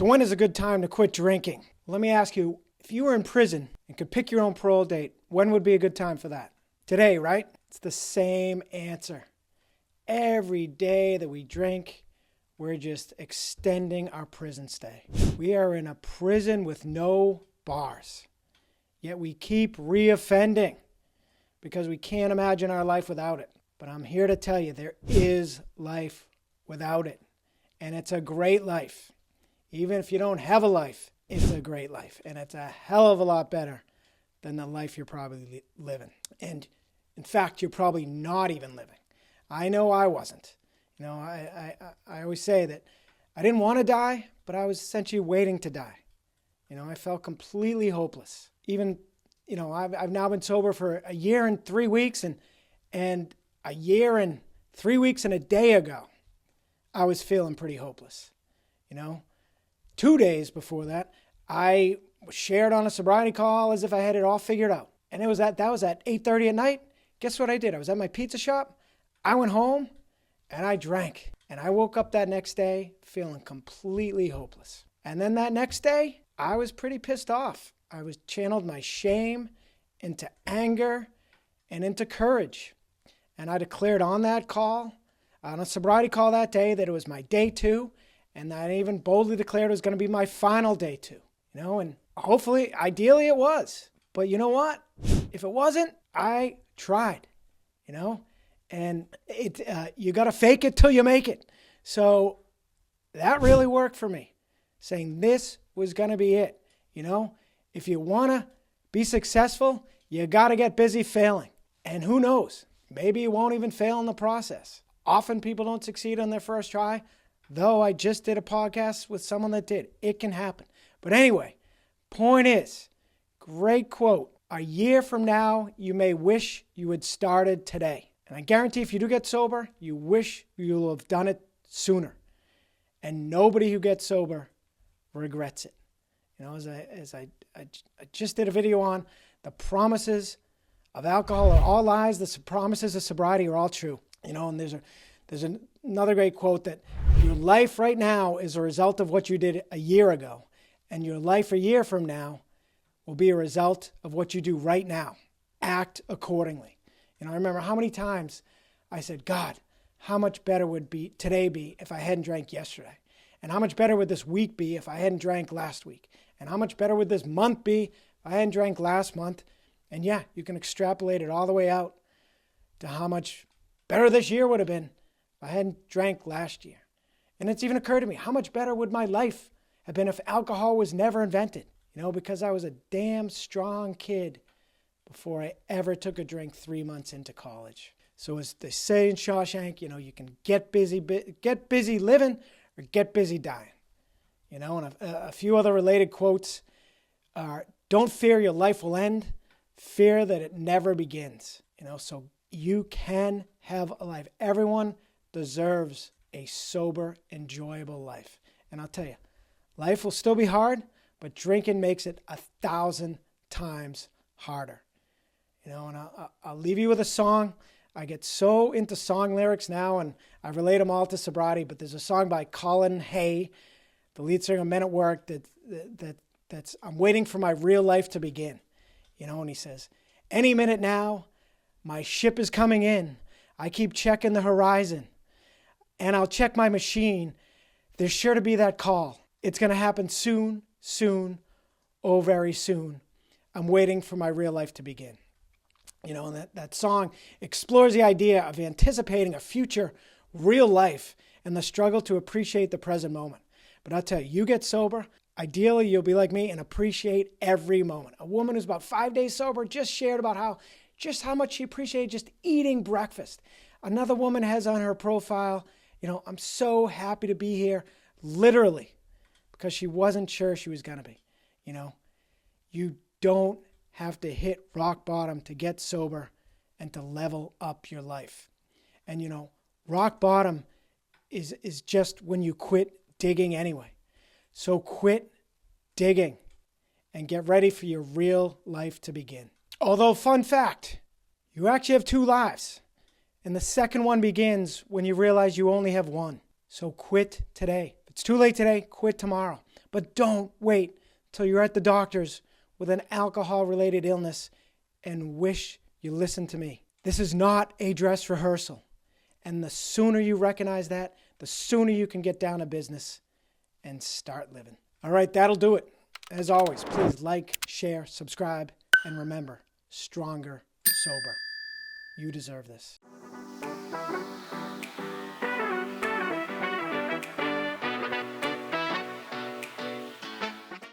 So when is a good time to quit drinking? Let me ask you, if you were in prison and could pick your own parole date, when would be a good time for that? Today, right? It's the same answer. Every day that we drink, we're just extending our prison stay. We are in a prison with no bars, yet we keep reoffending because we can't imagine our life without it. But I'm here to tell you, there is life without it, and it's a great life. Even if you don't have a life, it's a great life, and it's a hell of a lot better than the life you're probably living. And in fact, you're probably not even living. I know I wasn't. You know, I always say that I didn't want to die, but I was essentially waiting to die. You know, I felt completely hopeless. Even, you know, I've now been sober for a year and 3 weeks, and a year and 3 weeks and a day ago, I was feeling pretty hopeless. You know, 2 days before that, I was shared on a sobriety call as if I had it all figured out. And that was at 8:30 at night. Guess what I did? I was at my pizza shop. I went home and I drank. And I woke up that next day feeling completely hopeless. And then that next day, I was pretty pissed off. I was channeled my shame into anger and into courage. And I declared on that call, on a sobriety call that day, that it was my day 2. And I even boldly declared it was going to be my final day 2. You know, and hopefully, ideally it was. But you know what? If it wasn't, I tried, you know, and you got to fake it till you make it. So that really worked for me, saying this was going to be it. You know, if you want to be successful, you got to get busy failing. And who knows, maybe you won't even fail in the process. Often people don't succeed on their first try, though I just did a podcast with someone that did. It can happen. But anyway, point is, great quote. A year from now, you may wish you had started today. And I guarantee if you do get sober, you wish you'll have done it sooner. And nobody who gets sober regrets it. You know, as I just did a video on, the promises of alcohol are all lies. The promises of sobriety are all true. You know, and there's another great quote that your life right now is a result of what you did a year ago. And your life a year from now will be a result of what you do right now. Act accordingly. You know, I remember how many times I said, God, how much better would today be if I hadn't drank yesterday? And how much better would this week be if I hadn't drank last week? And how much better would this month be if I hadn't drank last month? And yeah, you can extrapolate it all the way out to how much better this year would have been if I hadn't drank last year. And it's even occurred to me, how much better would my life have been if alcohol was never invented? You know, because I was a damn strong kid before I ever took a drink 3 months into college. So as they say in Shawshank, you know, you can get busy living or get busy dying. You know, and a few other related quotes are, don't fear your life will end, fear that it never begins. You know, so you can have a life. Everyone deserves a sober, enjoyable life. And I'll tell you, life will still be hard, but drinking makes it 1,000 times harder. You know, and I'll leave you with a song. I get so into song lyrics now, and I relate them all to sobriety, but there's a song by Colin Hay, the lead singer of Men at Work, that's I'm waiting for my real life to begin. You know, and he says, any minute now, my ship is coming in. I keep checking the horizon, and I'll check my machine. There's sure to be that call. It's going to happen soon, oh, very soon. I'm waiting for my real life to begin. You know, and that song explores the idea of anticipating a future real life and the struggle to appreciate the present moment. But I'll tell you, you get sober, ideally you'll be like me and appreciate every moment. A woman who's about 5 days sober just shared about how much she appreciated just eating breakfast. Another woman has on her profile, you know, I'm so happy to be here, literally, because she wasn't sure she was going to be. You know, you don't have to hit rock bottom to get sober and to level up your life. And, you know, rock bottom is just when you quit digging anyway. So quit digging and get ready for your real life to begin. Although, fun fact, you actually have 2 lives. And the second one begins when you realize you only have one. So quit today. If it's too late today, quit tomorrow. But don't wait till you're at the doctor's with an alcohol-related illness and wish you listened to me. This is not a dress rehearsal. And the sooner you recognize that, the sooner you can get down to business and start living. All right, that'll do it. As always, please like, share, subscribe, and remember, stronger, sober. You deserve this.